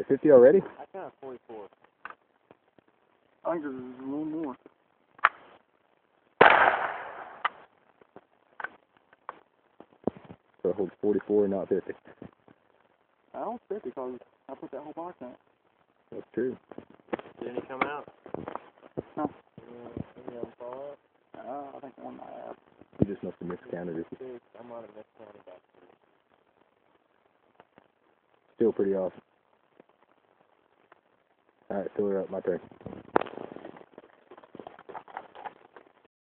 50 already? I got 44. I think there's a little more. So it holds 44, not 50. I don't 50 because I put that whole box in it. That's true. Did any come out? No. Any of them fall out? I think one might have. You just must have miscounted it. I might have miscounted that. Still pretty awesome. Alright, fill her up. My turn.